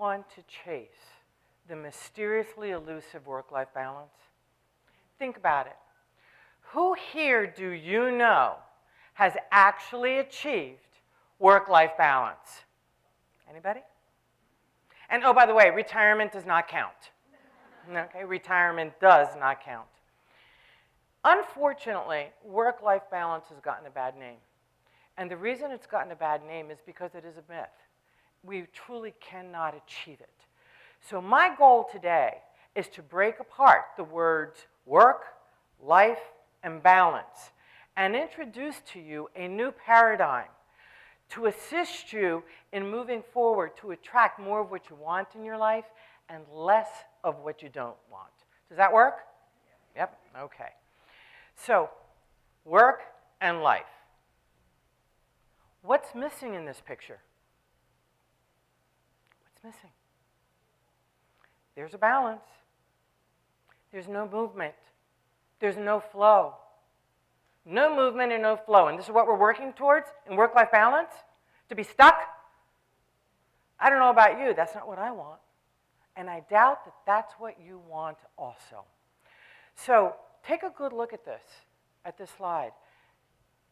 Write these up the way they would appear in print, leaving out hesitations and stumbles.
want to chase the mysteriously elusive work-life balance? Think about it. Who here do you know has actually achieved work-life balance? Anybody? And oh, by the way, retirement does not count. Okay, retirement does not count. Unfortunately, work-life balance has gotten a bad name. And the reason it's gotten a bad name is because it is a myth. We truly cannot achieve it. So my goal today is to break apart the words work, life, and balance and introduce to you a new paradigm to assist you in moving forward to attract more of what you want in your life and less of what you don't want. Does that work? Yep, okay. So, work and life. What's missing in this picture? What's missing? There's a balance. There's no movement. There's no flow. No movement and no flow. And this is what we're working towards in work-life balance? To be stuck? I don't know about you. That's not what I want. And I doubt that that's what you want also. So take a good look at this slide.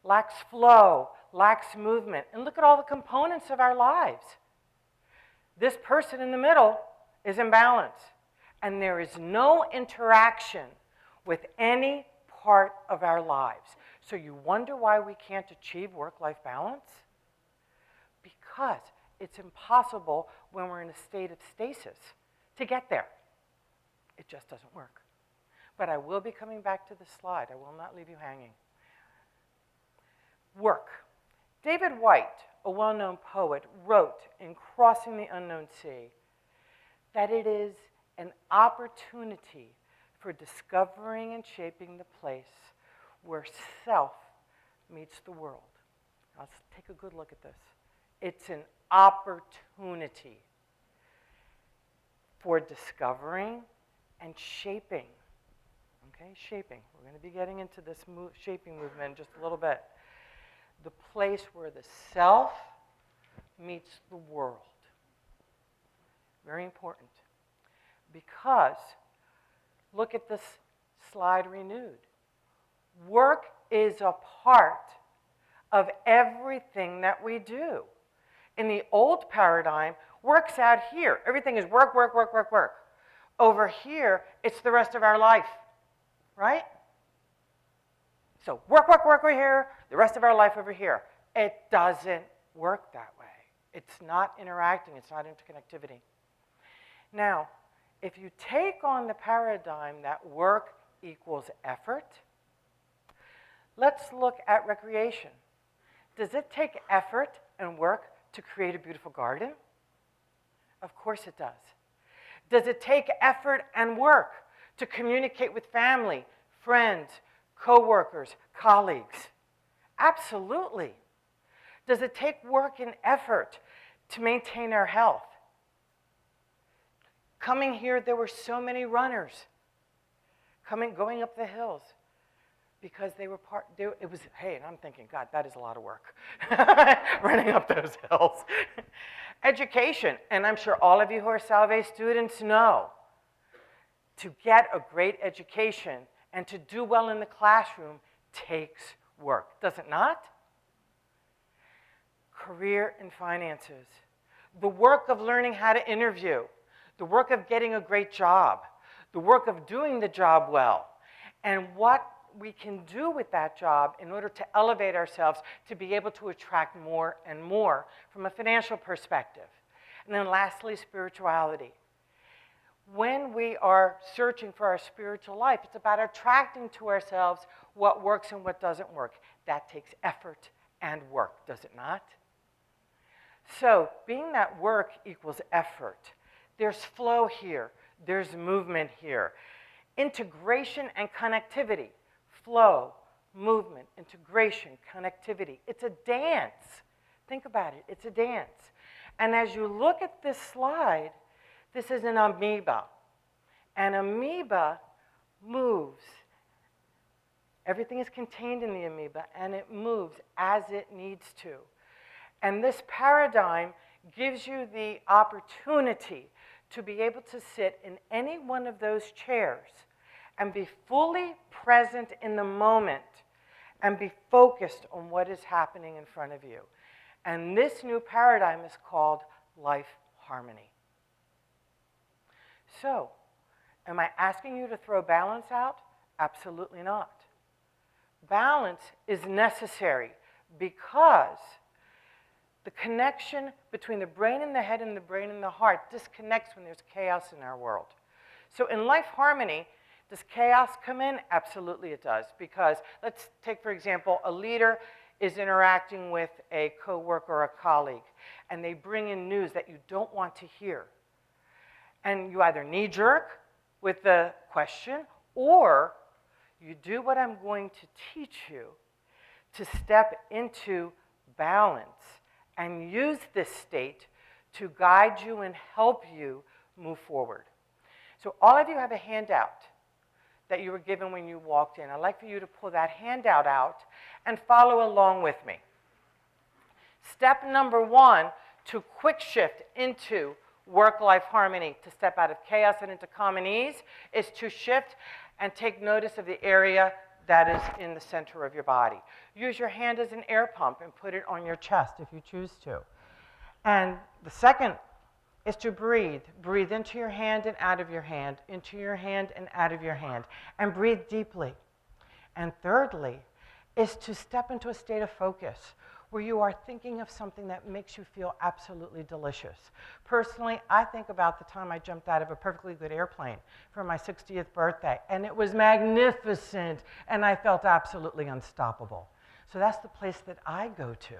Lacks flow, lacks movement. And look at all the components of our lives. This person in the middle is in balance. And there is no interaction with any part of our lives. So you wonder why we can't achieve work-life balance? Because it's impossible when we're in a state of stasis to get there. It just doesn't work. But I will be coming back to this slide. I will not leave you hanging. Work. David White, a well-known poet, wrote in Crossing the Unknown Sea that it is an opportunity for discovering and shaping the place where self meets the world. Let's take a good look at this. It's an opportunity for discovering and shaping. Okay, shaping. We're going to be getting into this shaping movement in just a little bit. The place where the self meets the world. Very important. Because, look at this slide renewed. Work is a part of everything that we do. In the old paradigm, work's out here. Everything is work, work, work, work, work. Over here, it's the rest of our life, right? So work, work, work over here, the rest of our life over here. It doesn't work that way. It's not interacting, it's not interconnectivity. Now, if you take on the paradigm that work equals effort, let's look at recreation. Does it take effort and work to create a beautiful garden? Of course it does. Does it take effort and work to communicate with family, friends, co-workers, colleagues? Absolutely. Does it take work and effort to maintain our health? Coming here, there were so many runners going up the hills because they were it was, hey, and I'm thinking, God, that is a lot of work, running up those hills. Education, and I'm sure all of you who are Salve students know, to get a great education and to do well in the classroom takes work, does it not? Career and finances, the work of learning how to interview, the work of getting a great job, the work of doing the job well, and what we can do with that job in order to elevate ourselves to be able to attract more and more from a financial perspective. And then lastly, spirituality. When we are searching for our spiritual life, it's about attracting to ourselves what works and what doesn't work. That takes effort and work, does it not? So, being that work equals effort, there's flow here, there's movement here. Integration and connectivity. Flow, movement, integration, connectivity. It's a dance. Think about it. It's a dance. And as you look at this slide, this is an amoeba. An amoeba moves. Everything is contained in the amoeba, and it moves as it needs to. And this paradigm gives you the opportunity to be able to sit in any one of those chairs and be fully present in the moment and be focused on what is happening in front of you. And this new paradigm is called life harmony. So, am I asking you to throw balance out? Absolutely not. Balance is necessary because the connection between the brain and the head and the brain and the heart disconnects when there's chaos in our world. So in life harmony, does chaos come in? Absolutely it does. Because let's take, for example, a leader is interacting with a coworker or a colleague, and they bring in news that you don't want to hear. And you either knee-jerk with the question, or you do what I'm going to teach you to step into balance and use this state to guide you and help you move forward. So all of you have a handout that you were given when you walked in. I'd like for you to pull that handout out and follow along with me. Step number 1 to quick shift into work-life harmony, to step out of chaos and into calm and ease, is to shift and take notice of the area that is in the center of your body. Use your hand as an air pump and put it on your chest if you choose to. And the second is to breathe. Breathe into your hand and out of your hand, into your hand and out of your hand, and breathe deeply. And thirdly is to step into a state of focus where you are thinking of something that makes you feel absolutely delicious. Personally, I think about the time I jumped out of a perfectly good airplane for my 60th birthday, and it was magnificent, and I felt absolutely unstoppable. So that's the place that I go to.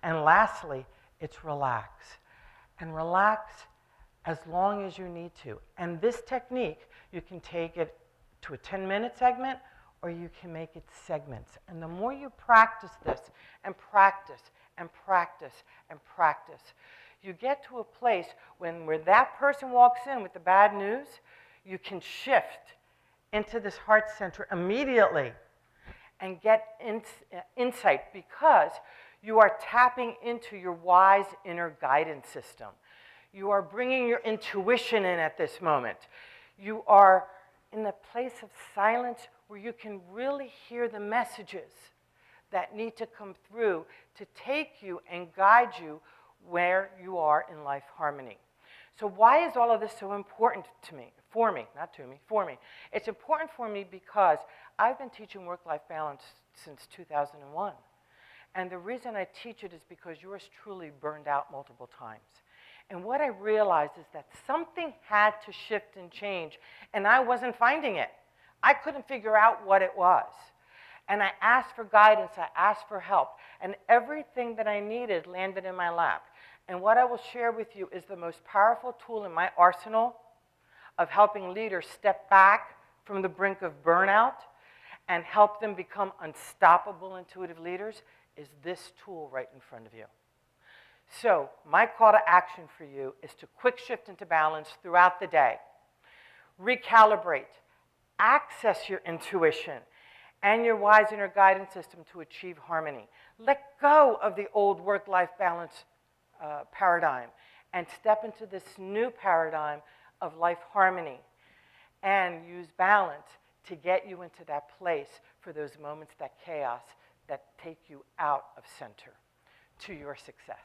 And lastly, it's relax. And relax as long as you need to. And this technique, you can take it to a 10-minute segment, or you can make it segments. And the more you practice this, and practice, and practice, and practice, you get to a place where that person walks in with the bad news, you can shift into this heart center immediately and get insight, because you are tapping into your wise inner guidance system. You are bringing your intuition in at this moment. You are in a place of silence where you can really hear the messages that need to come through to take you and guide you where you are in life harmony. So why is all of this so important to me? For me, not to me, for me. It's important for me because I've been teaching work-life balance since 2001. And the reason I teach it is because yours truly burned out multiple times. And what I realized is that something had to shift and change, and I wasn't finding it. I couldn't figure out what it was. And I asked for guidance, I asked for help, and everything that I needed landed in my lap. And what I will share with you is the most powerful tool in my arsenal of helping leaders step back from the brink of burnout and help them become unstoppable intuitive leaders is this tool right in front of you. So my call to action for you is to quick shift into balance throughout the day. Recalibrate. Access your intuition and your wise inner guidance system to achieve harmony. Let go of the old work-life balance paradigm and step into this new paradigm of life harmony, and use balance to get you into that place for those moments, that chaos, that take you out of center to your success.